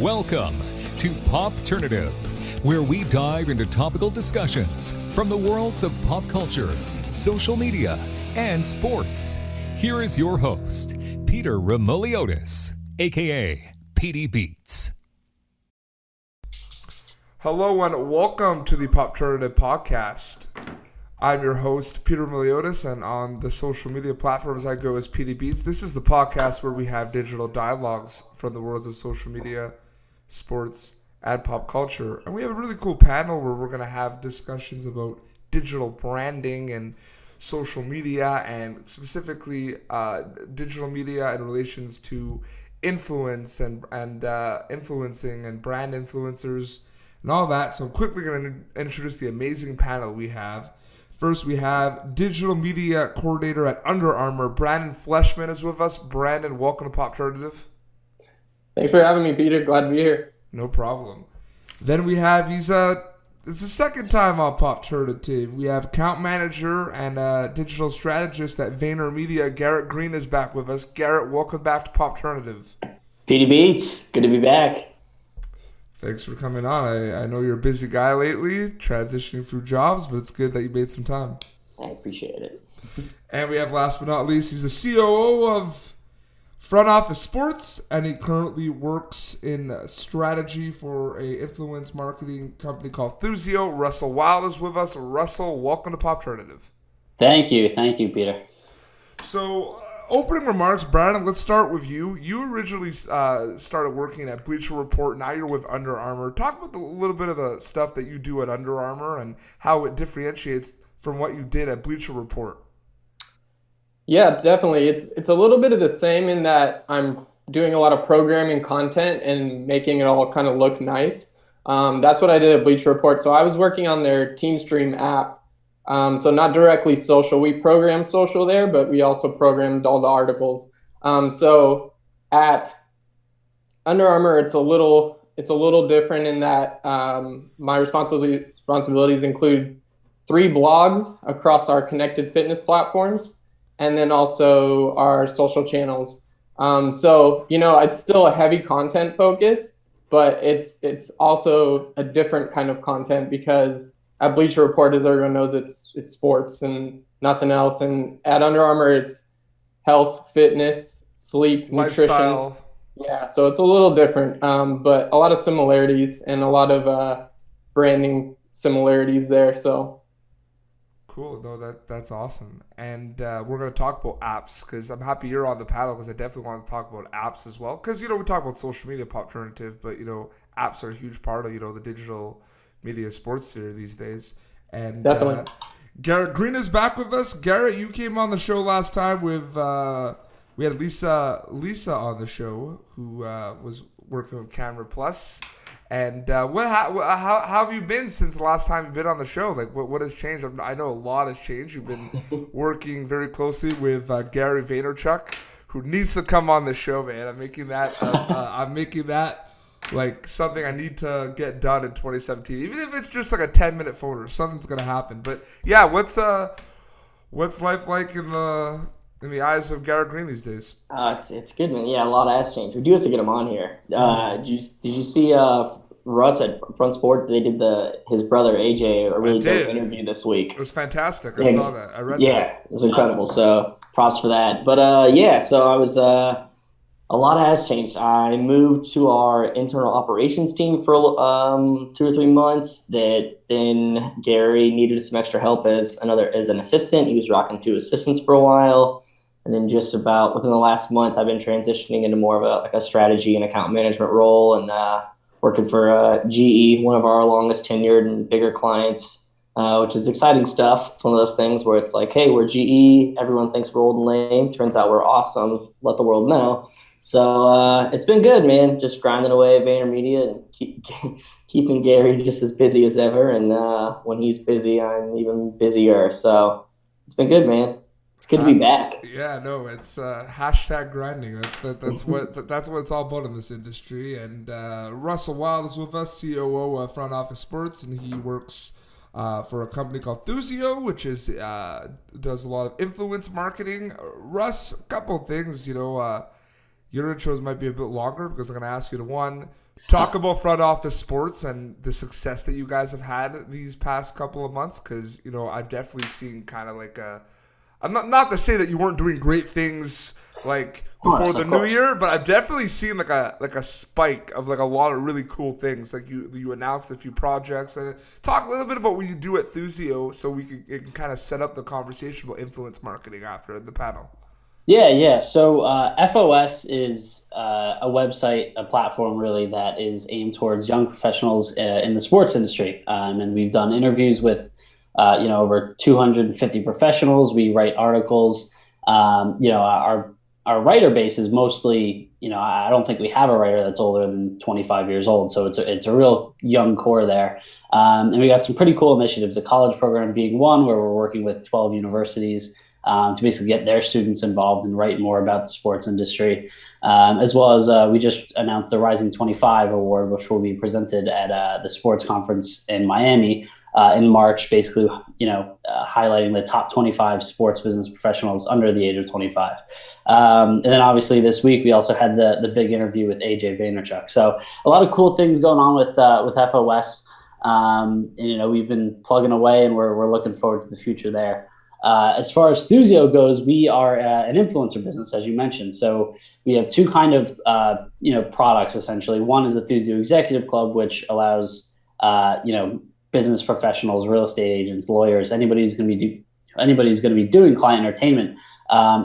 Welcome to Popternative, where we dive into topical discussions from the worlds of pop culture, social media, and sports. Here is your host, Peter Remoliotis, aka PD Beats. Hello and welcome to the Popternative podcast. I'm your host, Peter Remoliotis, and on the social media platforms I go as PD Beats. This is the podcast where we have digital dialogues from the worlds of social media, sports, and pop culture. And we have a really cool panel where we're going to have discussions about digital branding and social media, and specifically digital media in relations to influence and influencing and brand influencers and all that. So I'm quickly going to introduce the amazing panel we have. First, we have digital media coordinator at Under Armour, Brandon Fleshman is with us. Brandon, welcome to Popternative. Thanks for having me, Peter. Glad to be here. No problem. Then we have, it's the second time on Popternative. We have account manager and digital strategist at VaynerMedia, Garrett Green is back with us. Garrett, welcome back to Popternative. PD Beats, good to be back. Thanks for coming on. I know you're a busy guy lately, transitioning through jobs, but it's good that you made some time. I appreciate it. And we have, last but not least, he's the COO of Front Office Sports, and he currently works in strategy for a influence marketing company called Thuzio. Russell Wilde is with us. Russell, welcome to Popternative. Thank you, Peter. So, opening remarks, Brandon, let's start with you. You originally started working at Bleacher Report. Now you're with Under Armour. Talk about a little bit of the stuff that you do at Under Armour and how it differentiates from what you did at Bleacher Report. Yeah, definitely. It's a little bit of the same in that I'm doing a lot of programming content and making it all kind of look nice. That's what I did at Bleacher Report. So I was working on their TeamStream app. So not directly social. We programmed social there, but we also programmed all the articles. So at Under Armour, it's a little different in that my responsibilities include 3 blogs across our connected fitness platforms, and then also our social channels. So it's still a heavy content focus, but it's also a different kind of content because at Bleacher Report, as everyone knows, it's sports and nothing else. And at Under Armour, it's health, fitness, sleep, lifestyle. Nutrition. Yeah, so it's a little different, but a lot of similarities and a lot of branding similarities there. So cool. No, that's awesome. And we're going to talk about apps because I'm happy you're on the panel because I definitely want to talk about apps as well. Because, we talk about social media Popternative, but, apps are a huge part of, the digital media sports sphere these days. And Garrett Green is back with us. Garrett, you came on the show last time with we had Lisa on the show who was working with Camera Plus. And how have you been since the last time you've been on the show? Like what has changed? I know a lot has changed. You've been working very closely with Gary Vaynerchuk, who needs to come on the show, man. I'm making that like something I need to get done in 2017, even if it's just like a 10-minute photo. Something's gonna happen. But yeah, what's life like in the eyes of Garrett Green these days? It's good, man. Yeah, a lot has changed. We do have to get him on here. Did you see Russ at Front Sport? They did his brother AJ a really dope interview this week. It was fantastic. I saw that. I read that. Yeah, it was incredible. So props for that. But so I was. A lot has changed. I moved to our internal operations team for 2 or 3 months. Then Gary needed some extra help as an assistant. He was rocking 2 assistants for a while. And then just about within the last month, I've been transitioning into more of a strategy and account management role and working for GE, one of our longest tenured and bigger clients, which is exciting stuff. It's one of those things where it's like, hey, we're GE. Everyone thinks we're old and lame. Turns out we're awesome. Let the world know. So it's been good, man. Just grinding away at VaynerMedia and keeping Gary just as busy as ever. And when he's busy, I'm even busier. So it's been good, man. It's good to be back. Yeah, no, it's hashtag grinding. That's what it's all about in this industry. And Russell Wilde is with us, COO of Front Office Sports, and he works for a company called Thuzio, which does a lot of influence marketing. Russ, a couple of things, your intros might be a bit longer because I'm going to ask you to, one, talk about front office sports and the success that you guys have had these past couple of months, because I've definitely seen kind of like I'm not to say that you weren't doing great things like before the new year, but I've definitely seen like a spike of like a lot of really cool things. Like you announced a few projects, and talk a little bit about what you do at Thuzio, so it can kind of set up the conversation about influence marketing after the panel. Yeah. So FOS is a website, a platform really that is aimed towards young professionals in the sports industry. And we've done interviews with, over 250 professionals. We write articles. Our writer base is mostly, I don't think we have a writer that's older than 25 years old. So it's a real young core there. And we got some pretty cool initiatives, a college program being one, where we're working with 12 universities to basically get their students involved and write more about the sports industry, as well as we just announced the Rising 25 Award, which will be presented at the sports conference in Miami in March, basically, highlighting the top 25 sports business professionals under the age of 25. And then obviously this week we also had the big interview with AJ Vaynerchuk. So a lot of cool things going on with FOS. We've been plugging away, and we're looking forward to the future there. As far as Thuzio goes, we are an influencer business, as you mentioned. So we have two kind of products essentially. One is the Thuzio Executive Club, which allows business professionals, real estate agents, lawyers, anybody who's going to be doing client entertainment.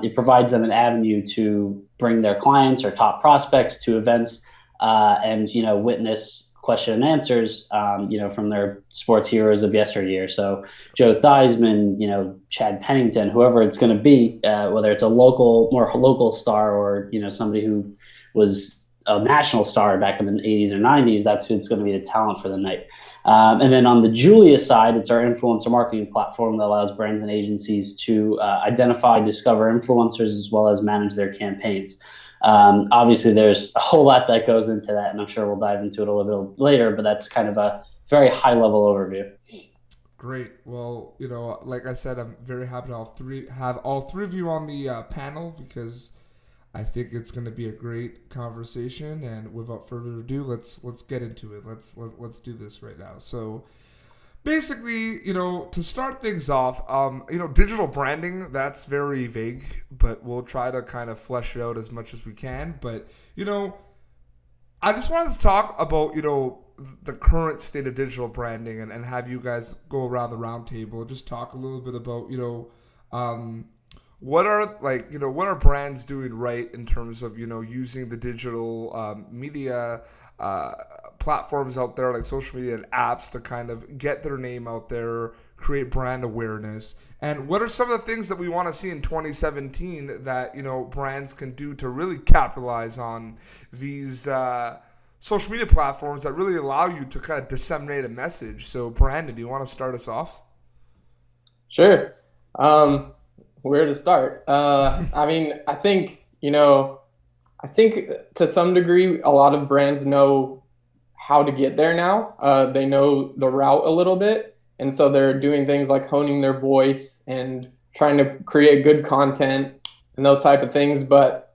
It provides them an avenue to bring their clients or top prospects to events and witness question and answers, from their sports heroes of yesteryear. So Joe Theismann, Chad Pennington, whoever it's going to be, whether it's more local star or, somebody who was a national star back in the 80s or 90s, that's who's going to be the talent for the night. And then on the Julia side, it's our influencer marketing platform that allows brands and agencies to identify, discover influencers, as well as manage their campaigns. Obviously, there's a whole lot that goes into that, and I'm sure we'll dive into it a little bit later, but that's kind of a very high-level overview. Great. Well, like I said, I'm very happy to have all three of you on the panel, because I think it's going to be a great conversation. And without further ado, let's get into it. Let's do this right now. So basically, to start things off, digital branding, that's very vague, but we'll try to kind of flesh it out as much as we can. But, I just wanted to talk about, the current state of digital branding and have you guys go around the round table, just talk a little bit about, what are brands doing right in terms of, using the digital media platforms out there, like social media and apps, to kind of get their name out there, create brand awareness? And what are some of the things that we want to see in 2017 that, brands can do to really capitalize on these social media platforms that really allow you to kind of disseminate a message? So Brandon, do you want to start us off? Sure. Where to start? I think to some degree, a lot of brands know how to get there now. They know the route a little bit. And so they're doing things like honing their voice and trying to create good content and those type of things. But,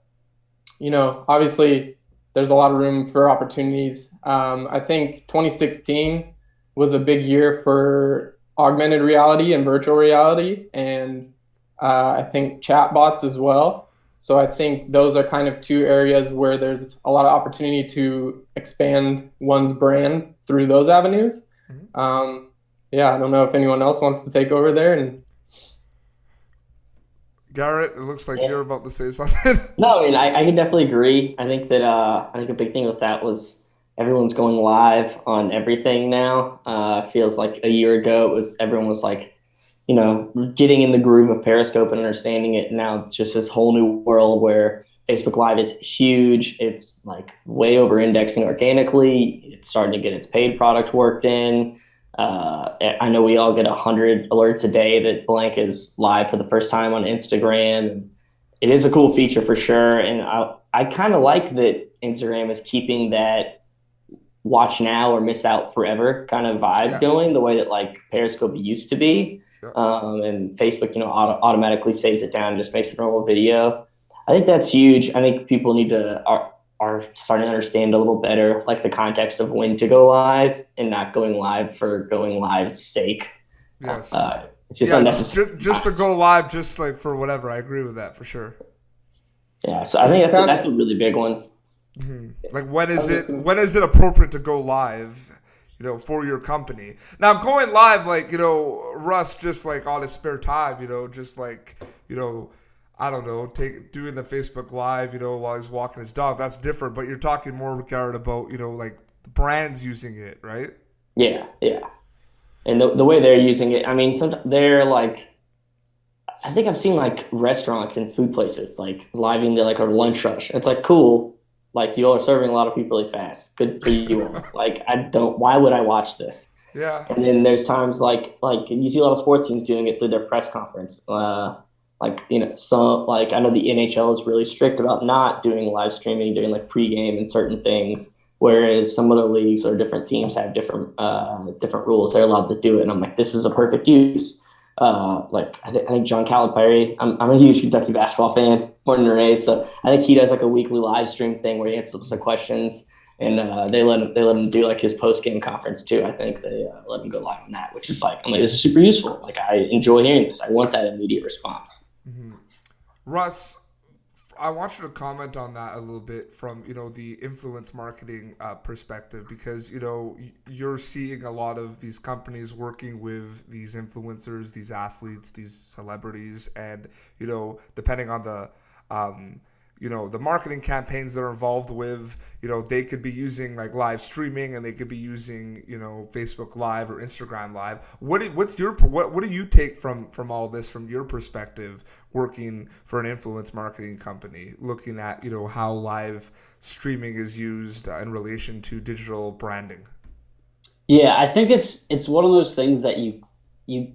obviously there's a lot of room for opportunities. I think 2016 was a big year for augmented reality and virtual reality, and I think chatbots as well. So I think those are kind of two areas where there's a lot of opportunity to expand one's brand through those avenues. Mm-hmm. I don't know if anyone else wants to take over there. And Garrett, it looks like you're about to say something. No, I can definitely agree. I think that a big thing with that was everyone's going live on everything now. Feels like a year ago everyone was like, getting in the groove of Periscope and understanding it. Now it's just this whole new world where Facebook Live is huge. It's like way over indexing organically. It's starting to get its paid product worked in. I know we all get 100 alerts a day that blank is live for the first time on Instagram. It is a cool feature for sure. And I kind of like that Instagram is keeping that watch now or miss out forever kind of vibe going, the way that like Periscope used to be. And Facebook, automatically saves it down and just makes a normal video. I think that's huge. I think people need to are starting to understand a little better, like the context of when to go live and not going live for going live's sake. Yes. It's just unnecessary. Just to go live, just like for whatever. I agree with that for sure. Yeah, so I think that's a really big one. Mm-hmm. Like when is it appropriate to go live, for your company? Now going live, like, Russ just like on his spare time, just like, I don't know, doing the Facebook Live, while he's walking his dog. That's different. But you're talking more, Garrett, about, like brands using it, right? Yeah. And the way they're using it, I mean, they're like, I think I've seen like restaurants and food places like living their like a lunch rush. It's like, cool. Like you all are serving a lot of people really fast. Good for you all. Like why would I watch this? Yeah. And then there's times like you see a lot of sports teams doing it through their press conference. So like I know the NHL is really strict about not doing live streaming during like pregame and certain things. Whereas some of the leagues or different teams have different rules. They're allowed to do it. And I'm like, this is a perfect use. Like I think John Calipari, I'm a huge Kentucky basketball fan, born and raised. So I think he does like a weekly live stream thing where he answers some questions, and they let him do like his post game conference too. I think they let him go live on that, which is like, I'm like, this is super useful. Like I enjoy hearing this. I want that immediate response. Mm-hmm. Russ, I want you to comment on that a little bit from, the influence marketing perspective, because, you're seeing a lot of these companies working with these influencers, these athletes, these celebrities, and, depending on the, the marketing campaigns they're involved with, they could be using like live streaming, and they could be using, Facebook Live or Instagram Live. What do you take from all this, from your perspective, working for an influence marketing company, looking at, how live streaming is used in relation to digital branding? Yeah, I think it's one of those things that you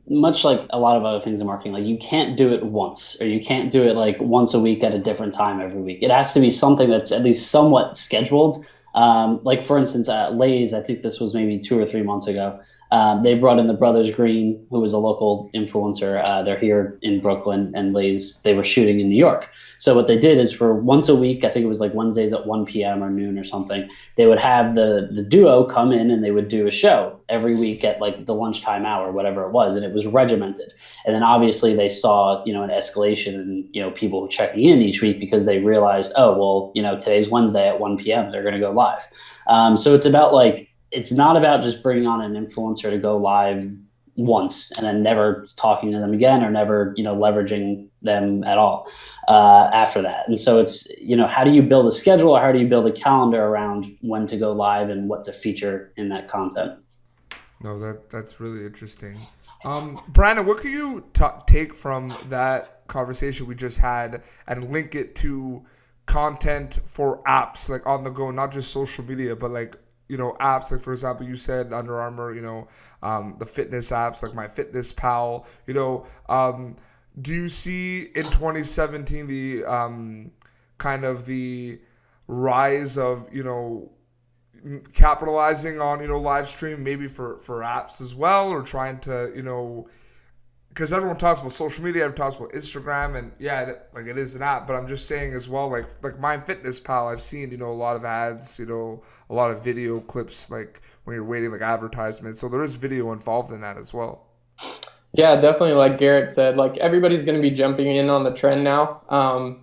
much like a lot of other things in marketing, like you can't do it once, or you can't do it like once a week at a different time every week. It has to be something that's at least somewhat scheduled. Like for instance, Lay's, I think this was maybe 2 or 3 months ago. They brought in the brothers Green, who was a local influencer. They're here in Brooklyn, and Lay's, they were shooting in New York. So what they did is for once a week, I think it was like Wednesdays at 1 p.m. or noon or something, they would have the duo come in and they would do a show every week at like the lunchtime hour, whatever it was. And it was regimented. And then obviously they saw, an escalation in, people checking in each week, because they realized, oh, well, today's Wednesday at 1 p.m. They're going to go live. So it's about like, it's not about just bringing on an influencer to go live once and then never talking to them again, or never, leveraging them at all after that. And so it's, how do you build a schedule, or how do you build a calendar around when to go live and what to feature in that content? No, that's really interesting. Brandon, what can you take from that conversation we just had and link it to content for apps, like on the go, not just social media, but like, apps, like for example, you said Under Armour, the fitness apps like MyFitnessPal, do you see in 2017 the kind of the rise of, capitalizing on, live stream, maybe for apps as well, or trying to, because everyone talks about social media, everyone talks about Instagram, and like it is an app, but I'm just saying as well, like MyFitnessPal, I've seen, a lot of ads, a lot of video clips, like when you're waiting, like advertisements. So there is video involved in that as well. Yeah, definitely. Like Garrett said, like everybody's going to be jumping in on the trend now.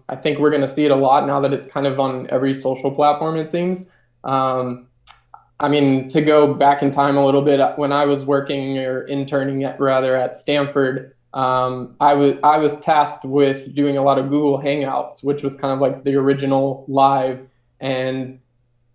I think we're going to see it a lot now that it's kind of on every social platform, it seems. I mean, to go back in time a little bit, when I was working or interning at Stanford, I was tasked with doing a lot of Google Hangouts, which was kind of like the original live. And,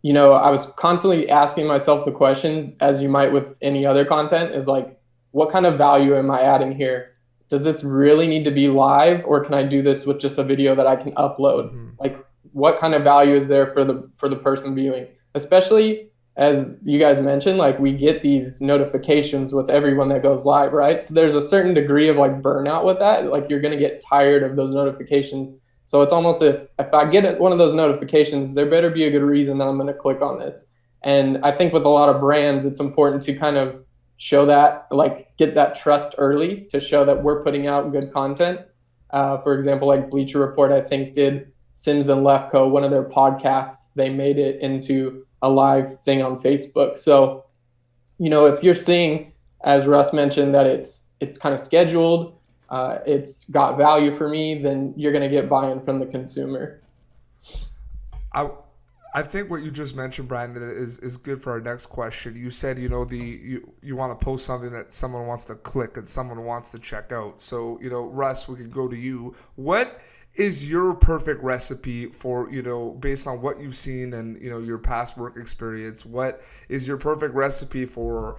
I was constantly asking myself the question, as you might with any other content, is like, what kind of value am I adding here? Does this really need to be live, or can I do this with just a video that I can upload? Mm-hmm. Like, what kind of value is there for the person viewing? Especially, as you guys mentioned, like we get these notifications with everyone that goes live, right? So there's a certain degree of like burnout with that. Like you're going to get tired of those notifications. So it's almost if I get one of those notifications, there better be a good reason that I'm going to click on this. And I think with a lot of brands, it's important to kind of show that, like get that trust early to show that we're putting out good content. For example, like Bleacher Report, I think did Sims and Lefko, one of their podcasts, they made it into a live thing on Facebook. So, if you're seeing, as Russ mentioned, that it's kind of scheduled, it's got value for me, then you're going to get buy-in from the consumer. I think what you just mentioned, Brandon, is good for our next question. You said, you want to post something that someone wants to click and someone wants to check out. So, Russ, we could go to you. What is your perfect recipe for, based on what you've seen and, your past work experience, what is your perfect recipe for,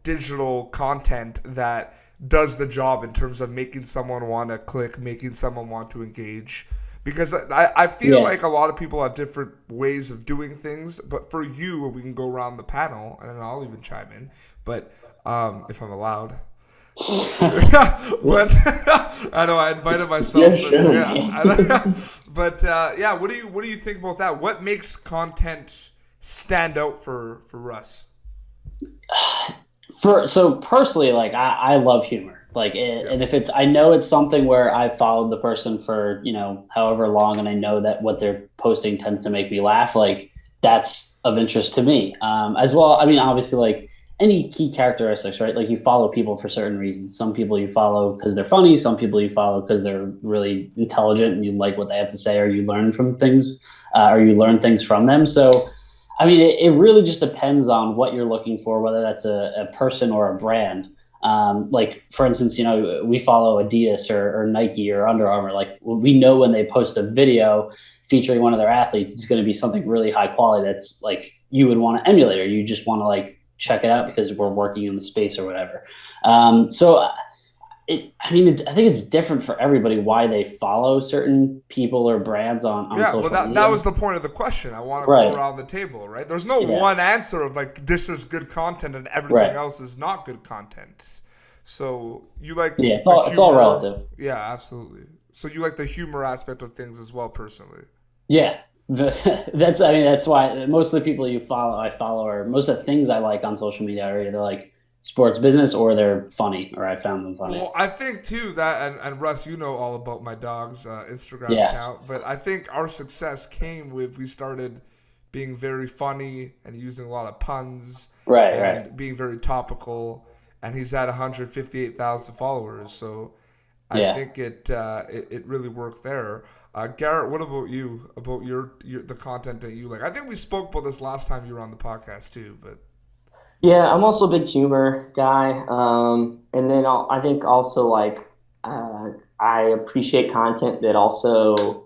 digital content that does the job in terms of making someone want to click, making someone want to engage? Because I feel like a lot of people have different ways of doing things, but for you, we can go around the panel, and then I'll even chime in, but if I'm allowed. But I know I invited myself. But what do you think about that? What makes content stand out for Russ? So personally, like I love humor. Like, and if I know it's something where I've followed the person for, however long, and I know that what they're posting tends to make me laugh, like that's of interest to me. As well, I mean, obviously, like any key characteristics, right? Like you follow people for certain reasons. Some people you follow because they're funny. Some people you follow because they're really intelligent and you like what they have to say, or you learn from things, or you learn things from them. So, I mean, it really just depends on what you're looking for, whether that's a person or a brand. Like, for instance, we follow Adidas or Nike or Under Armour. Like, we know when they post a video featuring one of their athletes, it's going to be something really high quality that's like you would want to emulate, or you just want to like check it out because we're working in the space or whatever. I think it's different for everybody why they follow certain people or brands on social media. That was the point of the question. I want to go around the table, right? There's no one answer of like this is good content and everything else is not good content. So you like it's all relative. Yeah, absolutely. So you like the humor aspect of things as well, personally. Yeah. That's why most of the people I follow, or most of the things I like on social media are either like sports business or they're funny, or I found them funny. Well, I think too that, and Russ, all about my dog's Instagram account, but I think our success came with we started being very funny and using a lot of puns, and being very topical. And he's at 158,000 followers, so I think it really worked there. Garrett, what about you? About the content that you like? I think we spoke about this last time you were on the podcast too, but. Yeah, I'm also a big humor guy. And then I think also like I appreciate content that also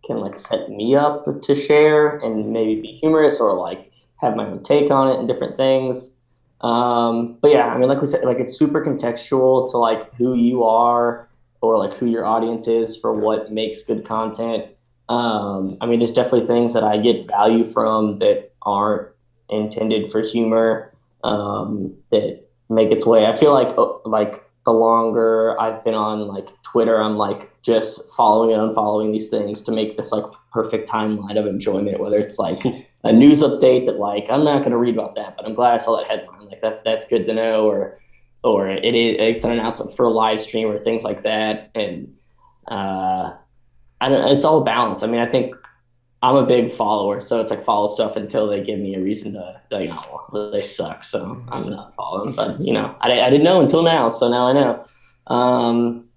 can like set me up to share and maybe be humorous or like have my own take on it and different things. But yeah, I mean, like we said, like it's super contextual to like who you are or like who your audience is for what makes good content. I mean, there's definitely things that I get value from that aren't intended for humor. That make its way. I feel like the longer I've been on like Twitter, I'm like just following and unfollowing these things to make this like perfect timeline of enjoyment, whether it's like a news update that like I'm not going to read about that, but I'm glad I saw that headline, like that's good to know, or it's an announcement for a live stream or things like that. And it's all balance. I mean, I think I'm a big follower, so it's like follow stuff until they give me a reason to, they suck, so I'm not following. But I didn't know until now, so now I know.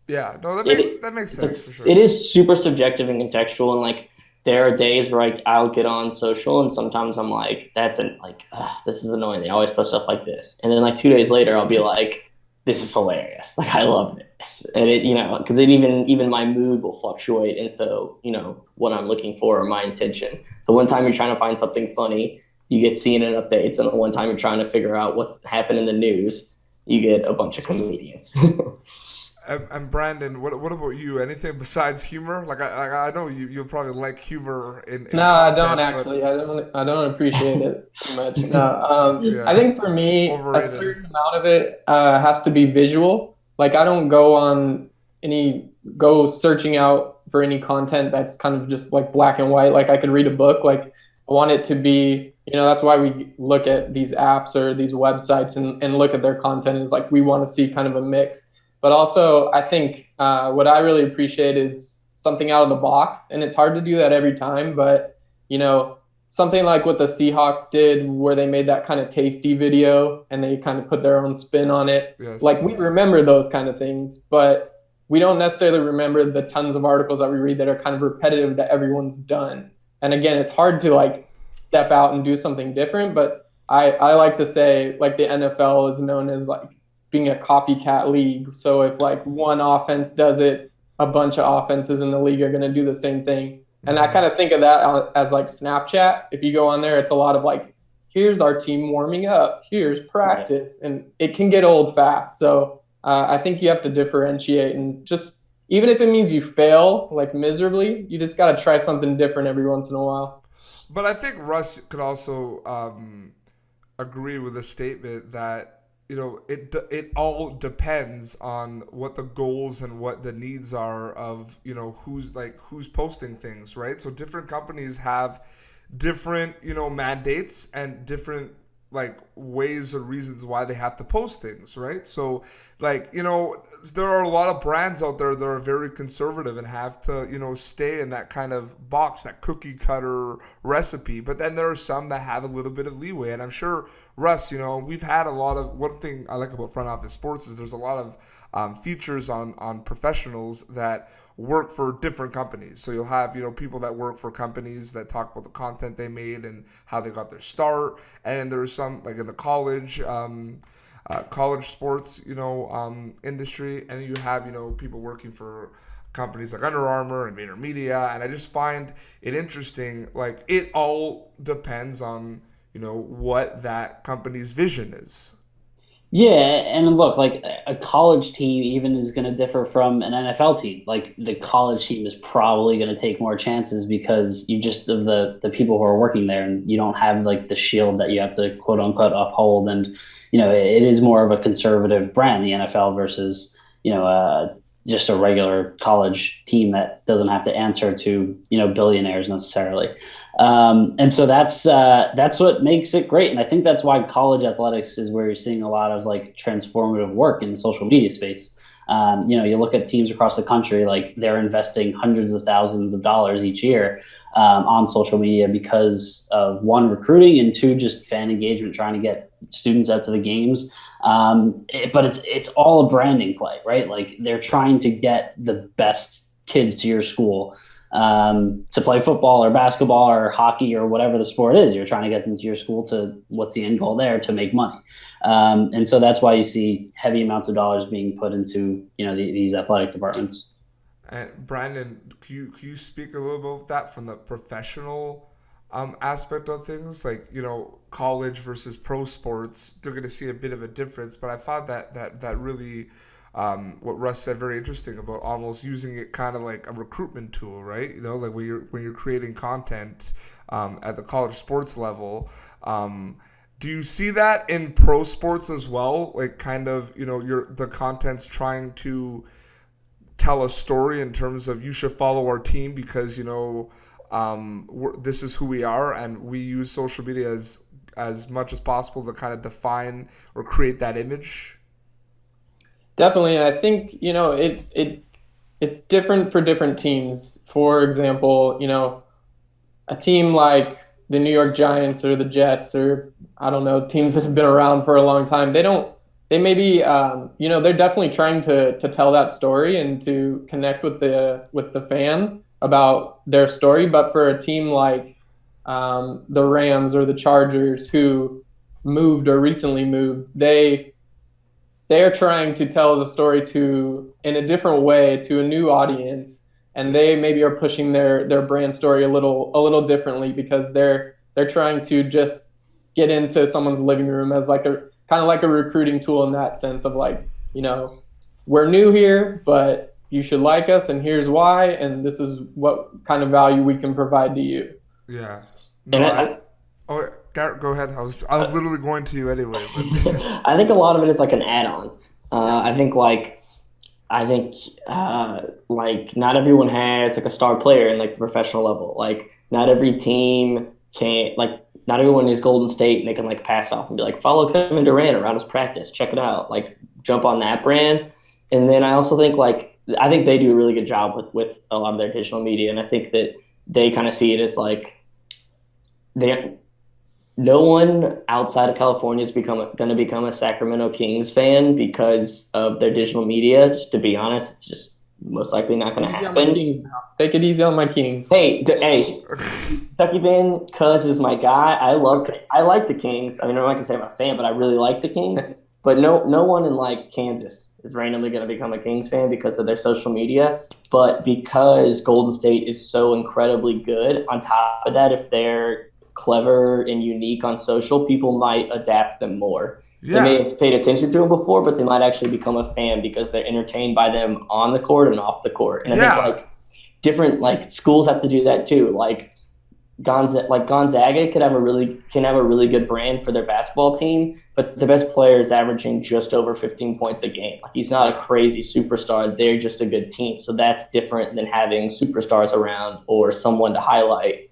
That makes sense for sure. It is super subjective and contextual, and like there are days where I'll get on social, and sometimes I'm like, this is annoying. They always post stuff like this, and then like 2 days later, I'll be like, this is hilarious. Like I love this, and it because it even my mood will fluctuate into what I'm looking for or my intention. The one time you're trying to find something funny, you get CNN updates, and the one time you're trying to figure out what happened in the news, you get a bunch of comedians. And Brandon, what about you? Anything besides humor? Like I know you'll probably like humor in no, I don't actually. I don't appreciate it too much. No, I think for me, overrated. A certain amount of it has to be visual. Like I don't go searching out for any content that's kind of just like black and white. Like I could read a book. Like I want it to be, that's why we look at these apps or these websites and look at their content is like we want to see kind of a mix. But also, I think what I really appreciate is something out of the box, and it's hard to do that every time. But, something like what the Seahawks did where they made that kind of tasty video and they kind of put their own spin on it. Yes. Like, we remember those kind of things, but we don't necessarily remember the tons of articles that we read that are kind of repetitive that everyone's done. And again, it's hard to like step out and do something different, but I like to say like the NFL is known as like being a copycat league. So if like one offense does it, a bunch of offenses in the league are going to do the same thing. And I kind of think of that as like Snapchat. If you go on there, it's a lot of like, here's our team warming up, here's practice, and it can get old fast. So I think you have to differentiate, and just even if it means you fail like miserably, you just got to try something different every once in a while. But I think Russ could also agree with the statement that it all depends on what the goals and what the needs are of who's posting things, right? So different companies have different mandates and different like ways or reasons why they have to post things, right? So like there are a lot of brands out there that are very conservative and have to stay in that kind of box, that cookie cutter recipe. But then there are some that have a little bit of leeway, and I'm sure Russ, we've had a lot of, one thing I like about front office sports is there's a lot of features on professionals that work for different companies. So you'll have people that work for companies that talk about the content they made and how they got their start, and then there's some like in the college sports industry, and then you have people working for companies like Under Armour and VaynerMedia. And I just find it interesting, like it all depends on what that company's vision is. Yeah, and look, like a college team even is going to differ from an NFL team. Like the college team is probably going to take more chances because you just of the people who are working there, and you don't have like the shield that you have to quote unquote uphold. And it is more of a conservative brand, the NFL, versus just a regular college team that doesn't have to answer to billionaires necessarily. And so that's what makes it great. And I think that's why college athletics is where you're seeing a lot of like transformative work in the social media space. You look at teams across the country, like they're investing hundreds of thousands of dollars each year on social media because of one, recruiting, and two, just fan engagement, trying to get students out to the games. But it's all a branding play, right? Like they're trying to get the best kids to your school to play football or basketball or hockey or whatever the sport is. You're trying to get them to your school to, what's the end goal there? To make money. And so that's why you see heavy amounts of dollars being put into, these athletic departments. And Brandon, can you speak a little bit about that from the professional aspect of things? Like, college versus pro sports, they're going to see a bit of a difference. But I found that really what Russ said very interesting about almost using it kind of like a recruitment tool, right? Like when you're creating content at the college sports level. Do you see that in pro sports as well? Like kind of, the content's trying to tell a story in terms of you should follow our team because, this is who we are, and we use social media as much as possible to kind of define or create that image? Definitely, and I think it's different for different teams. For example, a team like the New York Giants or the Jets, or I don't know, teams that have been around for a long time, they're definitely trying to tell that story and to connect with the fan about their story. But for a team like the Rams or the Chargers, who moved or recently moved, they are trying to tell the story in a different way to a new audience, and they maybe are pushing their brand story a little differently because they're trying to just get into someone's living room as like a kind of like a recruiting tool in that sense of like, we're new here, but you should like us, and here's why, and this is what kind of value we can provide to you. Yeah. No, Garrett, go ahead. I was literally going to you anyway. But. I think a lot of it is like an add-on. I think not everyone has like a star player in like the professional level. Like not every team can, like not everyone is Golden State and they can like pass off and be like, follow Kevin Durant around his practice, check it out, like jump on that brand. And then I also think like I think they do a really good job with a lot of their digital media, and I think that they kind of see it as like no one outside of California is going to become a Sacramento Kings fan because of their digital media. Just to be honest, it's just most likely not going to happen. Take it easy on my Kings. Hey, Kentucky fan, Cuz is my guy. I like the Kings. I mean, I'm not gonna say I'm a fan, but I really like the Kings. But no one in like Kansas is randomly going to become a Kings fan because of their social media. But because Golden State is so incredibly good, on top of that, if they're clever and unique on social, people might adapt them more. Yeah. They may have paid attention to them before, but they might actually become a fan because they're entertained by them on the court and off the court. And I think like different like schools have to do that too. Like Gonzaga can have a really good brand for their basketball team, but the best player is averaging just over 15 points a game. Like he's not a crazy superstar; they're just a good team. So that's different than having superstars around or someone to highlight.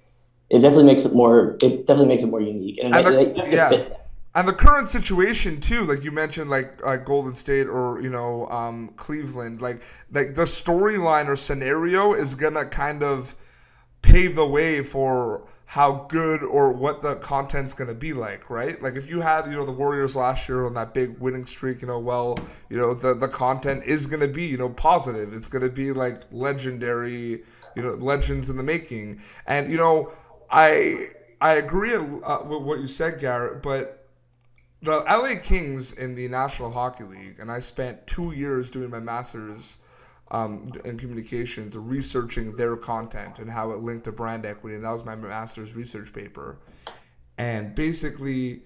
It definitely makes it more. It definitely makes it more unique, and And the current situation too, like you mentioned, like Golden State or Cleveland, like the storyline or scenario is gonna kind of pave the way for how good or what the content's going to be like, right? Like if you had, the Warriors last year on that big winning streak, the content is going to be, positive. It's going to be like legendary, legends in the making. And, I agree with what you said, Garrett, but the LA Kings in the National Hockey League, and I spent 2 years doing my master's in communications, researching their content and how it linked to brand equity, and that was my master's research paper. And basically,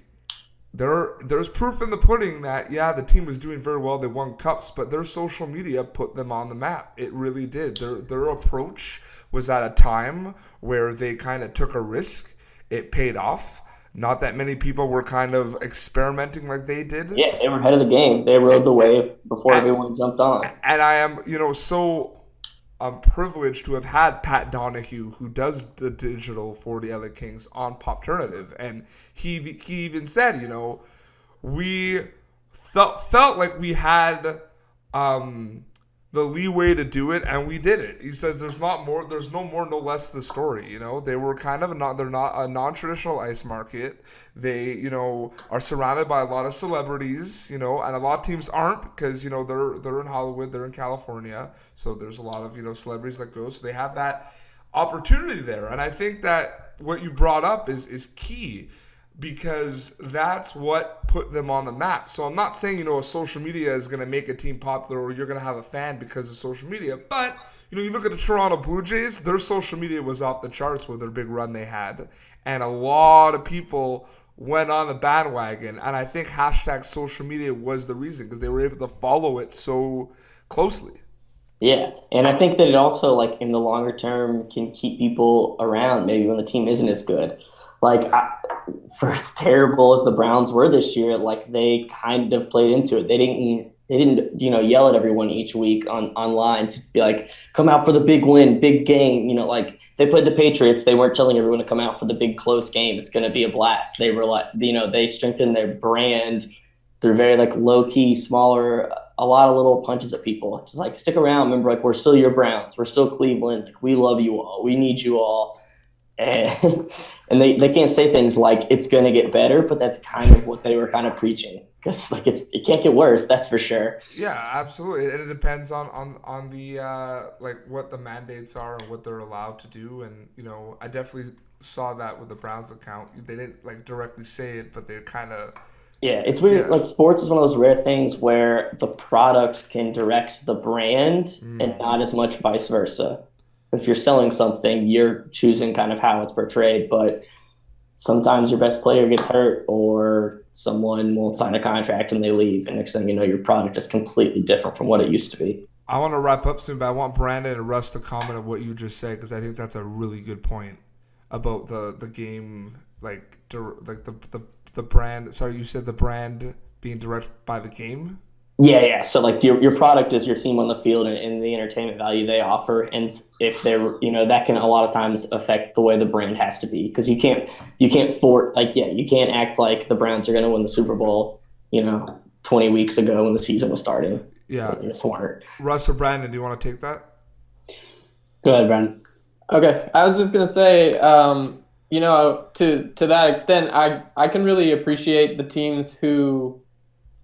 there's proof in the pudding that the team was doing very well. They won cups, but their social media put them on the map. It really did. Their approach was at a time where they kind of took a risk. It paid off. Not that many people were kind of experimenting like they did. Yeah, they were ahead of the game. They rode the wave before everyone jumped on. And I am, so privileged to have had Pat Donahue, who does the digital for the LA Kings, on Popternative. And he even said, we felt like we had the leeway to do it, and we did it. He says there's no more, no less the story. They were kind of they're not a non-traditional ice market. They, are surrounded by a lot of celebrities, and a lot of teams aren't because, they're in Hollywood, they're in California. So there's a lot of, celebrities that go. So they have that opportunity there. And I think that what you brought up is key, because that's what put them on the map. So I'm not saying, a social media is going to make a team popular or you're going to have a fan because of social media. But, you look at the Toronto Blue Jays, their social media was off the charts with their big run they had. And a lot of people went on the bandwagon. And I think hashtag social media was the reason, because they were able to follow it so closely. Yeah, and I think that it also, like, in the longer term, can keep people around maybe when the team isn't as good. Like, for as terrible as the Browns were this year, like, they kind of played into it. They didn't yell at everyone each week online to be like, come out for the big win, big game. Like, they played the Patriots. They weren't telling everyone to come out for the big close game. It's going to be a blast. They were like, they strengthened their brand through very, like, low key, smaller, a lot of little punches at people. Just like, stick around. Remember, like, we're still your Browns. We're still Cleveland. Like, we love you all. We need you all. And they can't say things like it's going to get better, but that's kind of what they were kind of preaching, because like it can't get worse, that's for sure. Yeah, absolutely. And it depends on the like what the mandates are and what they're allowed to do. And I definitely saw that with the Browns account. They didn't like directly say it, but they kind of. Yeah, it's weird. Like, sports is one of those rare things where the product can direct the brand and not as much vice versa. If you're selling something, you're choosing kind of how it's portrayed, but sometimes your best player gets hurt or someone won't sign a contract and they leave, and next thing you know, your product is completely different from what it used to be. I want to wrap up soon, but I want Brandon and Russ to comment on what you just said, because I think that's a really good point about the game, like the brand. Sorry, you said the brand being directed by the game? Yeah. So like your product is your team on the field and the entertainment value they offer, and if they're that can a lot of times affect the way the brand has to be, because you can't you can't act like the Browns are going to win the Super Bowl 20 weeks ago when the season was starting. Yeah. They're smart. Russ or Brandon, do you want to take that? Go ahead, Brendan. Okay, I was just gonna say, you know, to that extent, I can really appreciate the teams who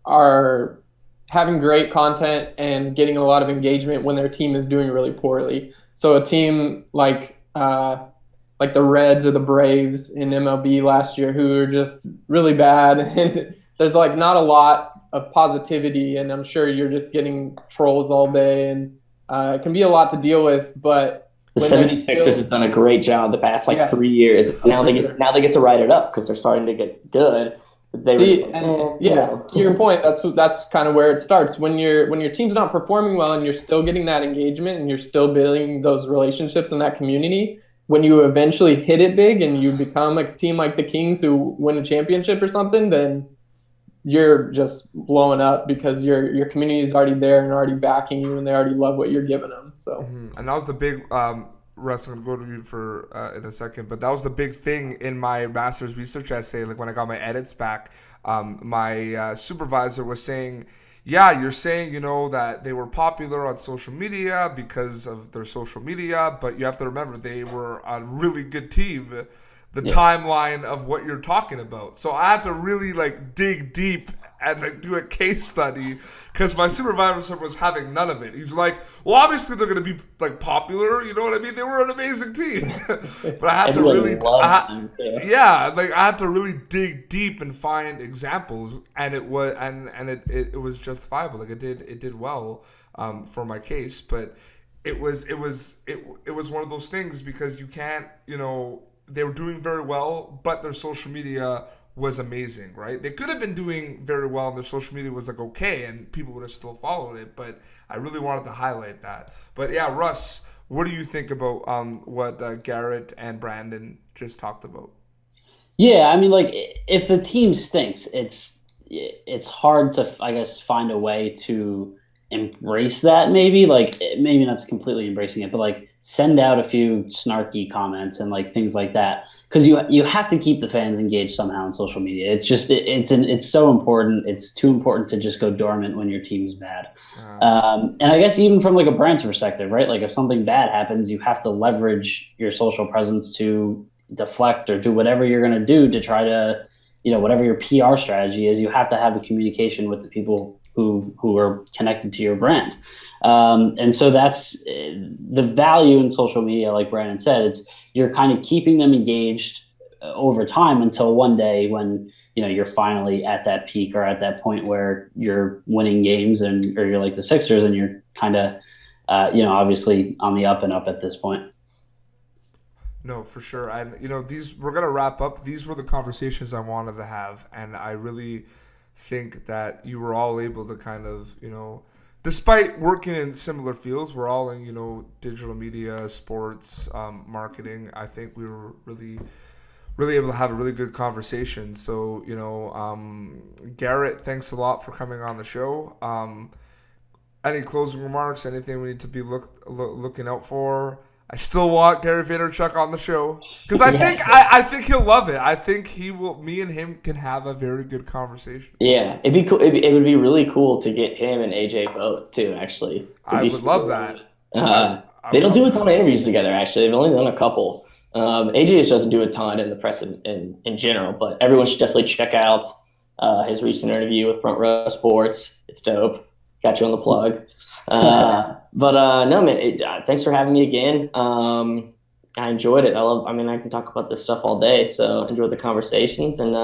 are having great content and getting a lot of engagement when their team is doing really poorly. So a team like the Reds or the Braves in MLB last year, who are just really bad, and there's like not a lot of positivity, and I'm sure you're just getting trolls all day, and it can be a lot to deal with. But The when they're 76ers have done a great job the past 3 years. Now they get to write it up because they're starting to get good. To your point, that's kind of where it starts. When your team's not performing well and you're still getting that engagement and you're still building those relationships in that community, when you eventually hit it big and you become a team like the Kings who win a championship or something, then you're just blowing up because your community is already there and already backing you, and they already love what you're giving them. So, And that was the big Russ, I'm going to go to you for in a second, but that was the big thing in my master's research essay. Like when I got my edits back, my supervisor was saying, yeah, you're saying, you know, that they were popular on social media because of their social media, but you have to remember they were a really good team. The timeline of what you're talking about. So I had to really like dig deep and like do a case study because my supervisor was having none of it. He's like, well, obviously they're going to be like popular. You know what I mean? They were an amazing team. But I had to really, I had to really dig deep and find examples, and it was it was justifiable. Like it did well for my case, but it was one of those things because you can't, you know. They were doing very well, but their social media was amazing, right? They could have been doing very well and their social media was like okay and people would have still followed it, but I really wanted to highlight that. But yeah, Russ, what do you think about what Garrett and Brandon just talked about? Yeah, I mean, like if the team stinks, it's hard to, I guess, find a way to embrace that. Maybe not completely embracing it, but like send out a few snarky comments and like things like that, because you have to keep the fans engaged somehow on social media. It's just it's so important. It's too important to just go dormant when your team's bad. And I guess even from like a brand's perspective, right? Like if something bad happens, you have to leverage your social presence to deflect or do whatever you're going to do to try to, you know, whatever your PR strategy is, you have to have a communication with the people who are connected to your brand. And so that's the value in social media. Like Brandon said, it's you're kind of keeping them engaged over time until one day when, you know, you're finally at that peak or at that point where you're winning games or you're like the Sixers and you're kind of, you know, obviously on the up and up at this point. No, for sure. And, you know, we're going to wrap up. These were the conversations I wanted to have. And I really think that you were all able to kind of, you know, despite working in similar fields, we're all in, you know, digital media, sports, marketing. I think we were really able to have a really good conversation. So, you know, Garrett, thanks a lot for coming on the show. Any closing remarks? Anything we need to be looking out for? I still want Gary Vaynerchuk on the show because I think he'll love it. I think me and him can have a very good conversation. Yeah, it'd be cool. It would be really cool to get him and AJ both too. Actually, I would love that. They don't do a ton of interviews together. Actually, they've only done a couple. AJ just doesn't do a ton in the press in general, but everyone should definitely check out his recent interview with Front Row Sports. It's dope. Got you on the plug. But no, man, thanks for having me again. I enjoyed it. I can talk about this stuff all day, so enjoyed the conversations. And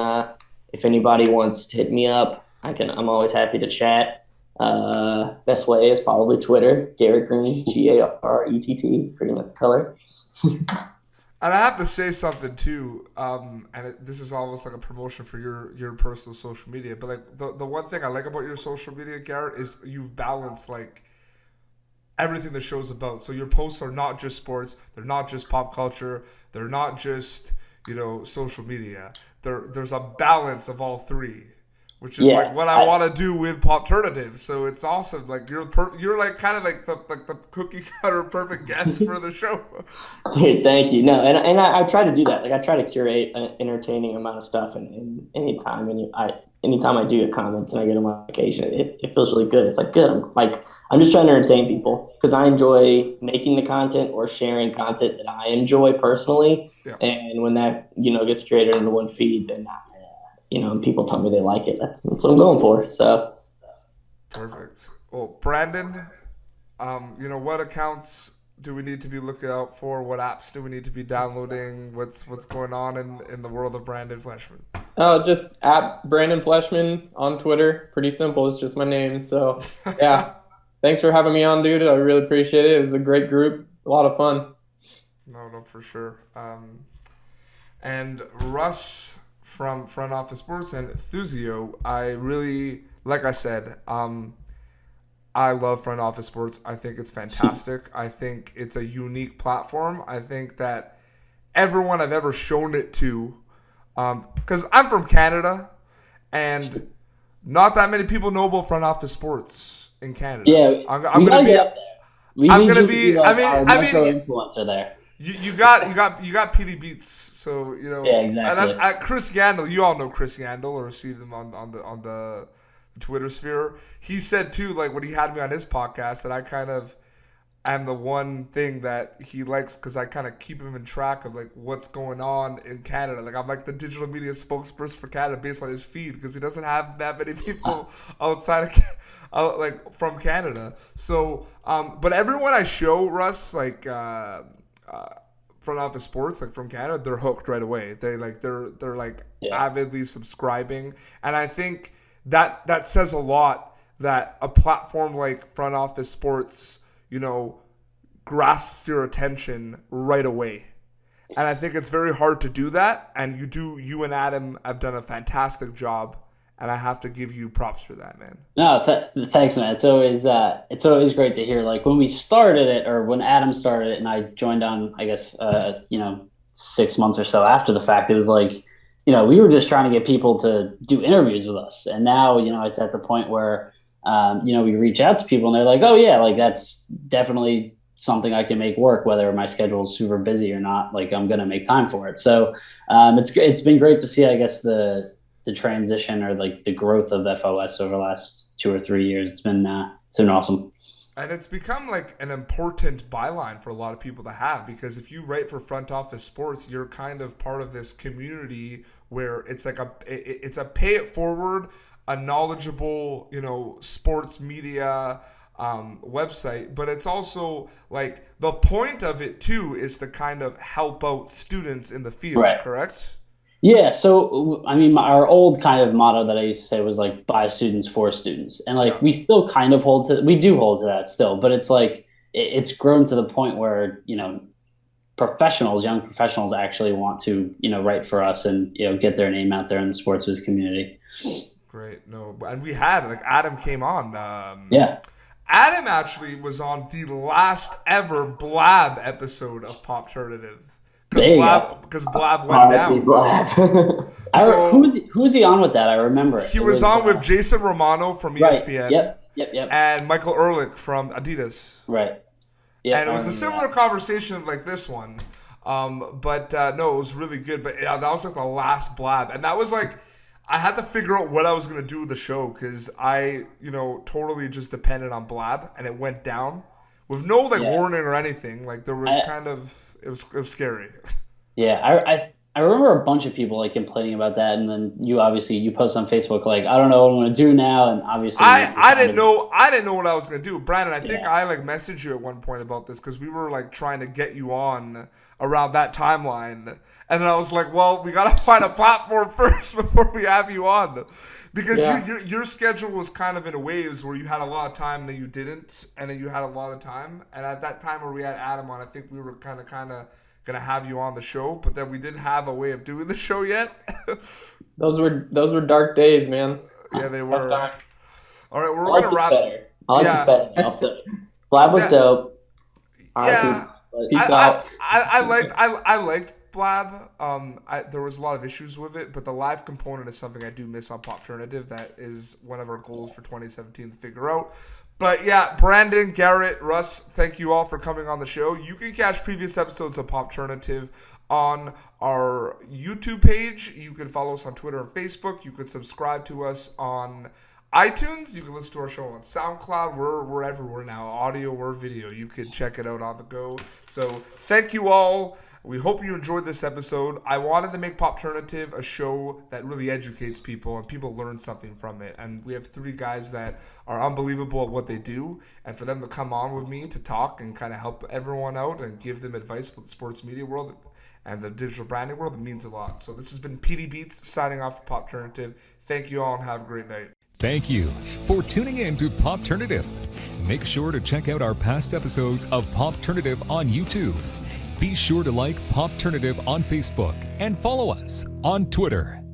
if anybody wants to hit me up, I'm always happy to chat. Best way is probably Twitter, Garrett Green, Garrett, pretty much the color. And I have to say something too, this is almost like a promotion for your personal social media. But like the one thing I like about your social media, Garrett, is you've balanced like everything the show's about. So your posts are not just sports, they're not just pop culture, they're not just, you know, social media. There's a balance of all three, which is like what I want to do with Popternative. So it's awesome. Like you're like kind of like the cookie cutter perfect guest for the show. Dude, thank you. No, and I try to do that. Like I try to curate an entertaining amount of stuff in any time. And anytime I do get comments and I get a notification, it feels really good. It's like good. I'm just trying to entertain people because I enjoy making the content or sharing content that I enjoy personally. Yeah. And when that gets created into one feed, then and people tell me they like it. That's what I'm going for. So Perfect. Well, Brandon, what accounts do we need to be looking out for? What apps do we need to be downloading? What's going on in the world of Brandon Fleshman? Oh, just at Brandon Fleshman on Twitter. Pretty simple. It's just my name. So, yeah. Thanks for having me on, dude. I really appreciate it. It was a great group. A lot of fun. No, for sure. And Russ from Front Office Sports and Thuzio, I really, like I said, I love Front Office Sports. I think it's fantastic. I think it's a unique platform. I think that everyone I've ever shown it to, because I'm from Canada, and not that many people know about Front Office Sports in Canada. Yeah, I'm gonna be. I'm gonna be. I mean, influencer there. You got PD Beats, so Yeah, exactly. And Chris Yandel, you all know Chris Yandel or see them on the Twitter sphere. He said too, like when he had me on his podcast, that I kind of am the one thing that he likes because I kind of keep him in track of like what's going on in Canada. Like I'm like the digital media spokesperson for Canada based on his feed because he doesn't have that many people outside of like from Canada. So, but everyone I show Russ like Front Office Sports like from Canada, they're hooked right away. They're avidly subscribing, and I think that says a lot that a platform like Front Office Sports grasps your attention right away. And I think it's very hard to do that. And you and Adam have done a fantastic job. And I have to give you props for that, man. No, thanks, man. It's always great to hear. Like when we started it, or when Adam started it, and I joined on, I guess, 6 months or so after the fact. It was like, we were just trying to get people to do interviews with us, and now, it's at the point where, we reach out to people, and they're like, oh yeah, like that's definitely something I can make work, whether my schedule is super busy or not. Like I'm gonna make time for it. So it's been great to see, I guess, the transition or like the growth of FOS over the last 2 or 3 years. It's been awesome. And it's become like an important byline for a lot of people to have, because if you write for Front Office Sports, you're kind of part of this community where it's like it's a pay it forward, a knowledgeable, sports media website, but it's also like the point of it too is to kind of help out students in the field, right? Correct? Yeah, so I mean, our old kind of motto that I used to say was like by students for students, and like we still kind of hold to that still, but it's like it's grown to the point where young professionals actually want to write for us and get their name out there in the sports biz community. Great, no, and we had like Adam came on. Adam actually was on the last ever Blab episode of Pop Turnative. Because Blab went down. Blab. Who was he on with that? I remember it. He was on with Jason Romano from ESPN. Right. Yep. And Michael Ehrlich from Adidas. Right. Yeah. And it was a similar conversation like this one. But no, it was really good. But yeah, that was like the last Blab. And that was like, I had to figure out what I was going to do with the show because I, totally just depended on Blab. And it went down with no warning or anything. Like there was it was scary. Yeah, I remember a bunch of people like complaining about that, and then you post on Facebook like, I don't know what I'm gonna do now, and obviously I didn't know what I was gonna do. Brandon, I think I like messaged you at one point about this because we were like trying to get you on around that timeline, and then I was like, well, we gotta find a platform first before we have you on. Because your schedule was kind of in waves where you had a lot of time and then you didn't, and then you had a lot of time. And at that time where we had Adam on, I think we were kind of gonna have you on the show, but then we didn't have a way of doing the show yet. Those were dark days, man. Yeah, they were. All right, we're gonna wrap. I like this better. I'll say. Blab was dope. Yeah, peace out. I liked Blab. There was a lot of issues with it, but the live component is something I do miss on Pop Turnative. That is one of our goals for 2017 to figure out. But yeah, Brandon, Garrett, Russ, thank you all for coming on the show. You can catch previous episodes of Popternative on our YouTube page. You can follow us on Twitter and Facebook. You can subscribe to us on iTunes. You can listen to our show on SoundCloud. We're everywhere now, audio or video. You can check it out on the go. So thank you all. We hope you enjoyed this episode. I wanted to make Popternative a show that really educates people and people learn something from it. And we have 3 guys that are unbelievable at what they do. And for them to come on with me to talk and kind of help everyone out and give them advice with the sports media world and the digital branding world, it means a lot. So this has been PD Beats signing off for Popternative. Thank you all and have a great night. Thank you for tuning in to Popternative. Make sure to check out our past episodes of Popternative on YouTube. Be sure to like Popternative on Facebook and follow us on Twitter.